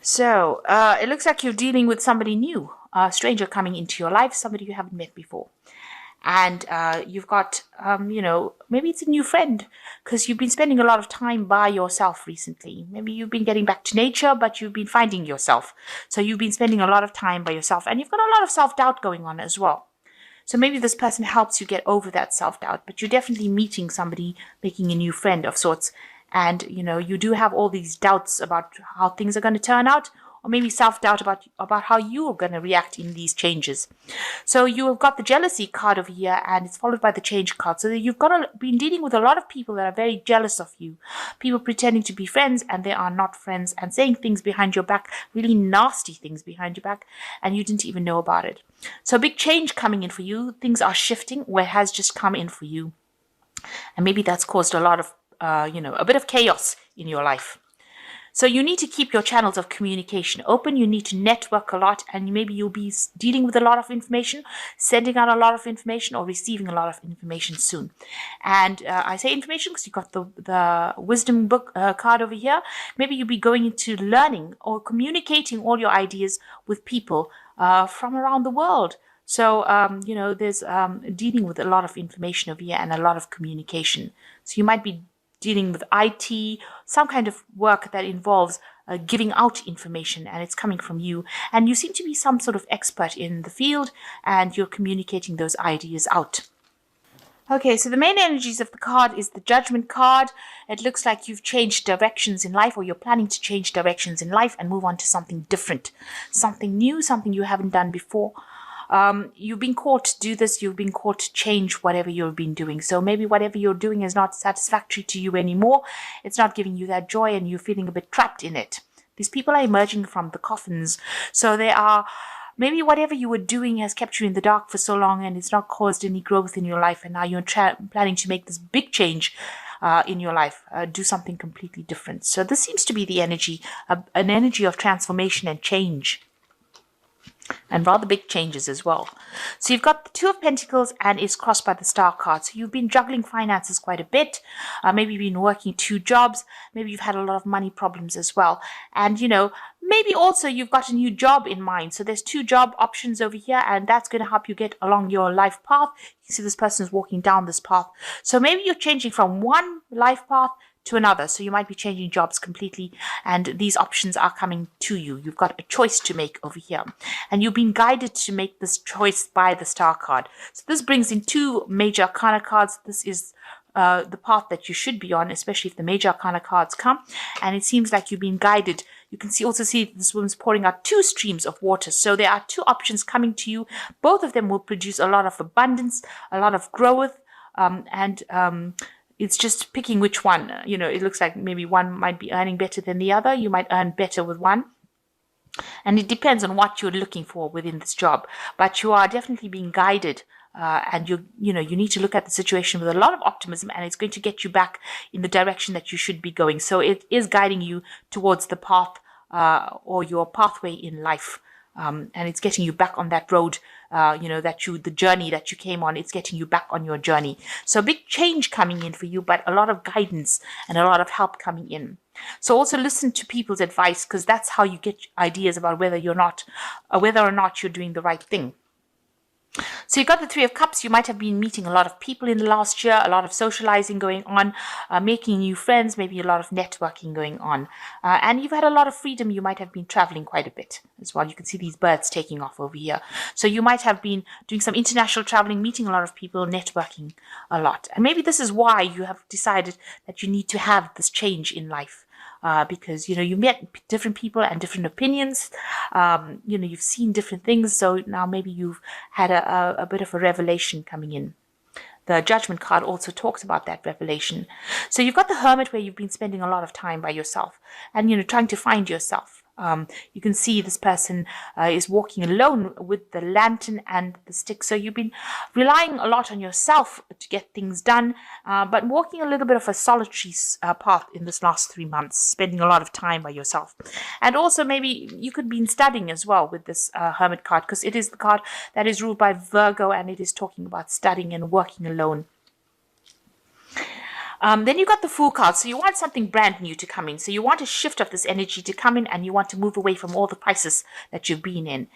So it looks like you're dealing with somebody new, a stranger coming into your life, somebody you haven't met before. And you've got, maybe it's a new friend because you've been spending a lot of time by yourself recently. Maybe you've been getting back to nature, but you've been finding yourself. So you've been spending a lot of time by yourself, and you've got a lot of self-doubt going on as well. So maybe this person helps you get over that self-doubt, but you're definitely meeting somebody, making a new friend of sorts. And, you do have all these doubts about how things are going to turn out, or maybe self-doubt about how you are going to react in these changes. So you have got the jealousy card over here, and it's followed by the change card. So you've been dealing with a lot of people that are very jealous of you. People pretending to be friends, and they are not friends, and saying things behind your back, really nasty things behind your back, and you didn't even know about it. So a big change coming in for you. Things are shifting where it has just come in for you. And maybe that's caused a lot of, a bit of chaos in your life. So you need to keep your channels of communication open. You need to network a lot, and maybe you'll be dealing with a lot of information, sending out a lot of information, or receiving a lot of information soon. And I say information because you've got the wisdom book card over here. Maybe you'll be going into learning or communicating all your ideas with people from around the world. So, there's dealing with a lot of information over here and a lot of communication. So you might be dealing with IT, some kind of work that involves giving out information, and it's coming from you. And you seem to be some sort of expert in the field, and you're communicating those ideas out. Okay, so the main energies of the card is the Judgment card. It looks like you've changed directions in life, or you're planning to change directions in life and move on to something different, something new, something you haven't done before. You've been called to do this. You've been called to change whatever you've been doing. So maybe whatever you're doing is not satisfactory to you anymore. It's not giving you that joy, and you're feeling a bit trapped in it. These people are emerging from the coffins. So they are, maybe whatever you were doing has kept you in the dark for so long, and it's not caused any growth in your life. And now you're planning to make this big change in your life, do something completely different. So this seems to be the energy, an energy of transformation and change. And rather big changes as well. So you've got the Two of Pentacles, and it's crossed by the Star card. So you've been juggling finances quite a bit. Maybe you've been working 2 jobs. Maybe you've had a lot of money problems as well. And, maybe also you've got a new job in mind. So there's 2 job options over here, and that's going to help you get along your life path. You can see this person is walking down this path. So maybe you're changing from one life path to another. So you might be changing jobs completely, and these options are coming to you. You've got a choice to make over here, and you've been guided to make this choice by the Star card. So this brings in 2 major arcana cards. This is the path that you should be on, especially if the major arcana cards come, and it seems like you've been guided. You can also see this woman's pouring out 2 streams of water. So there are 2 options coming to you. Both of them will produce a lot of abundance, a lot of growth, it's just picking which one. It looks like maybe one might be earning better than the other. You might earn better with one. And it depends on what you're looking for within this job. But you are definitely being guided. And you need to look at the situation with a lot of optimism, and it's going to get you back in the direction that you should be going. So it is guiding you towards the path or your pathway in life. And it's getting you back on that road, the journey that you came on. It's getting you back on your journey. So big change coming in for you, but a lot of guidance and a lot of help coming in. So also listen to people's advice, because that's how you get ideas about whether or not you're doing the right thing. So you've got the 3 of Cups. You might have been meeting a lot of people in the last year, a lot of socializing going on, making new friends, maybe a lot of networking going on. And you've had a lot of freedom. You might have been traveling quite a bit as well. You can see these birds taking off over here. So you might have been doing some international traveling, meeting a lot of people, networking a lot. And maybe this is why you have decided that you need to have this change in life. Because, you met different people and different opinions. You've seen different things. So now maybe you've had a bit of a revelation coming in. The Judgment card also talks about that revelation. So you've got the Hermit, where you've been spending a lot of time by yourself and, trying to find yourself. You can see this person is walking alone with the lantern and the stick. So you've been relying a lot on yourself to get things done, but walking a little bit of a solitary path in this last 3 months, spending a lot of time by yourself. And also maybe you could be studying as well with this Hermit card, because it is the card that is ruled by Virgo, and it is talking about studying and working alone. Then you got the Fool card. So you want something brand new to come in. So you want a shift of this energy to come in, and you want to move away from all the crisis that you've been in.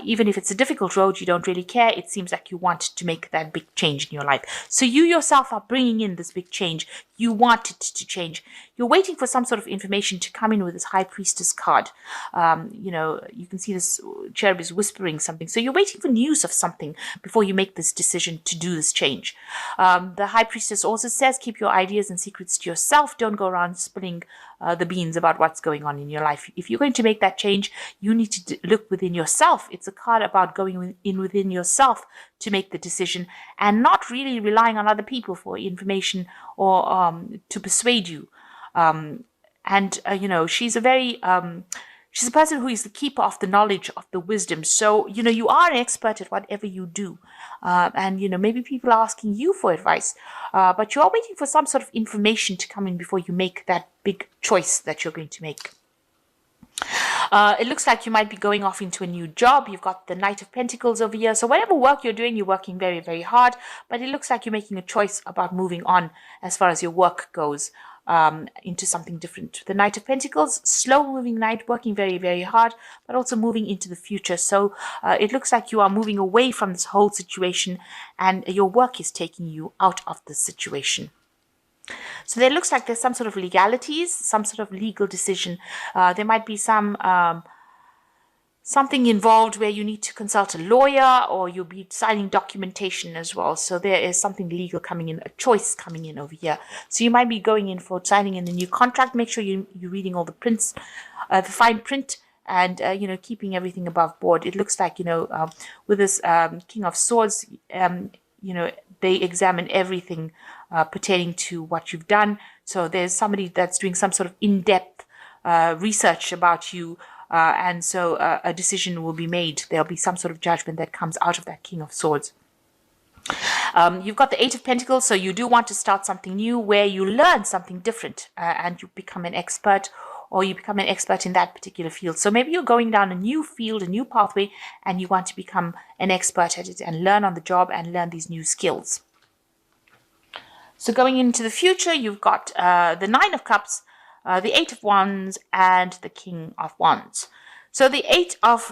Even if it's a difficult road, you don't really care. It seems like you want to make that big change in your life. So you yourself are bringing in this big change. You want it to change. You're waiting for some sort of information to come in with this High Priestess card. You can see this cherub is whispering something. So you're waiting for news of something before you make this decision to do this change. The High Priestess also says, keep your ideas and secrets to yourself. Don't go around spilling the beans about what's going on in your life. If you're going to make that change, you need to look within yourself. It's a card about going in within yourself to make the decision and not really relying on other people for information or to persuade you. She's a person who is the keeper of the knowledge, of the wisdom. So, you are an expert at whatever you do. Maybe people are asking you for advice, but you are waiting for some sort of information to come in before you make that big choice that you're going to make. It looks like you might be going off into a new job. You've got the Knight of Pentacles over here. So whatever work you're doing, you're working very, very hard. But it looks like you're making a choice about moving on as far as your work goes. Into something different. The Knight of Pentacles, slow-moving knight, working very, very hard, but also moving into the future. So it looks like you are moving away from this whole situation, and your work is taking you out of the situation. So there looks like there's some sort of legalities, some sort of legal decision. There might be something involved where you need to consult a lawyer, or you'll be signing documentation as well. So there is something legal coming in, a choice coming in over here. So you might be going in for signing in a new contract. Make sure you're reading all the prints, the fine print, and keeping everything above board. It looks like with this King of Swords, they examine everything pertaining to what you've done. So there's somebody that's doing some sort of in-depth research about you. And so a decision will be made. There'll be some sort of judgment that comes out of that King of Swords. You've got the Eight of Pentacles, so you do want to start something new where you learn something different and you become an expert, or you become an expert in that particular field. So maybe you're going down a new field, a new pathway, and you want to become an expert at it and learn on the job and learn these new skills. So going into the future, you've got the Nine of Cups, the Eight of Wands, and the King of Wands. So the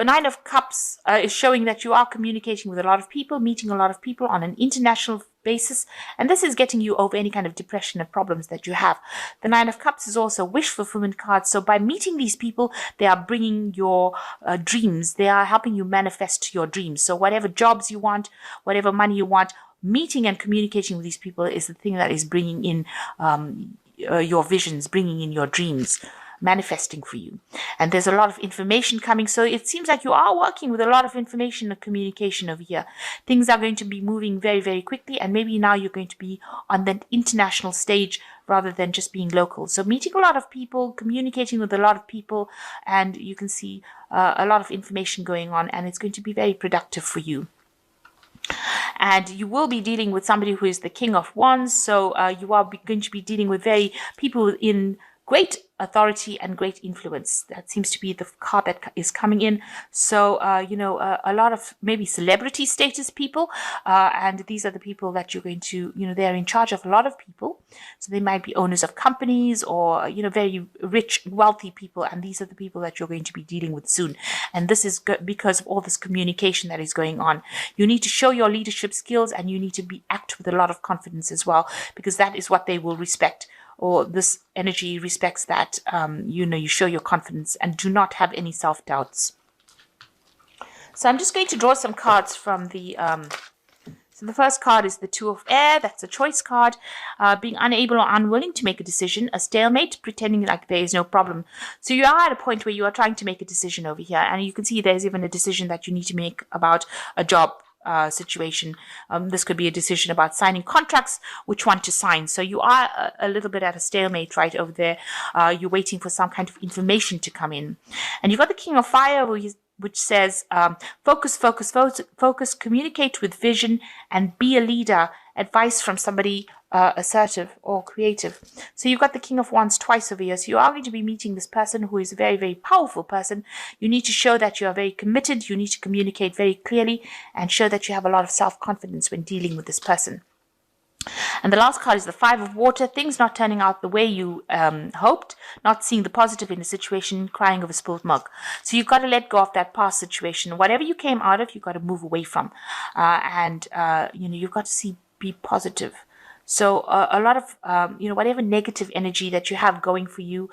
Nine of Cups is showing that you are communicating with a lot of people, meeting a lot of people on an international basis, and this is getting you over any kind of depression and problems that you have. The Nine of Cups is also a wish fulfillment card. So by meeting these people, they are bringing your dreams. They are helping you manifest your dreams. So whatever jobs you want, whatever money you want, meeting and communicating with these people is the thing that is bringing in your visions, bringing in your dreams, manifesting for you. And there's a lot of information coming. So it seems like you are working with a lot of information and communication over here. Things are going to be moving very, very quickly. And maybe now you're going to be on the international stage rather than just being local. So meeting a lot of people, communicating with a lot of people, and you can see a lot of information going on, and it's going to be very productive for you. And you will be dealing with somebody who is the King of Wands. So you are going to be dealing with people in great authority and great influence. That seems to be the card that is coming in. So, a lot of maybe celebrity status people. And these are the people that you're going to, they're in charge of a lot of people. So they might be owners of companies or, very rich, wealthy people. And these are the people that you're going to be dealing with soon. And this is because of all this communication that is going on. You need to show your leadership skills, and you need to act with a lot of confidence as well, because that is what they will respect. Or this energy respects that, you show your confidence and do not have any self-doubts. So I'm just going to draw some cards from the... So the first card is the Two of Air. That's a choice card. Being unable or unwilling to make a decision. A stalemate, pretending like there is no problem. So you are at a point where you are trying to make a decision over here. And you can see there's even a decision that you need to make about a job situation. This could be a decision about signing contracts, which one to sign. So you are a little bit at a stalemate right over there. You're waiting for some kind of information to come in. And you've got the King of Fire, which says focus, focus, focus, communicate with vision, and be a leader. Advice from somebody assertive or creative. So you've got the King of Wands twice over here. So you are going to be meeting this person who is a very, very powerful person. You need to show that you are very committed. You need to communicate very clearly and show that you have a lot of self-confidence when dealing with this person. And the last card is the Five of Water. Things not turning out the way you hoped, not seeing the positive in the situation, crying over spilled milk. So you've got to let go of that past situation. Whatever you came out of, you've got to move away from. You've got to be positive. So a lot of, whatever negative energy that you have going for you,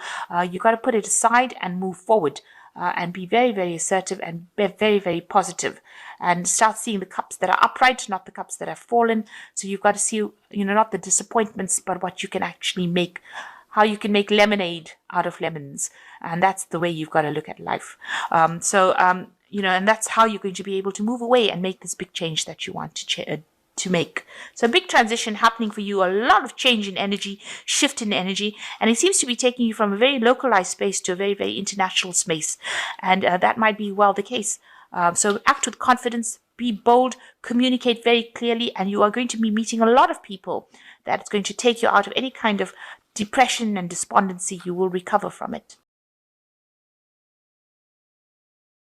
you got to put it aside and move forward. And be very, very assertive and be very, very positive, and start seeing the cups that are upright, not the cups that have fallen. So you've got to see, not the disappointments, but what you can actually make, how you can make lemonade out of lemons. And that's the way you've got to look at life. And that's how you're going to be able to move away and make this big change that you want to make. So a big transition happening for you, a lot of change in energy, shift in energy, and it seems to be taking you from a very localized space to a very, very international space. And that might be well the case. So act with confidence, be bold, communicate very clearly, and you are going to be meeting a lot of people that's going to take you out of any kind of depression and despondency. You will recover from it.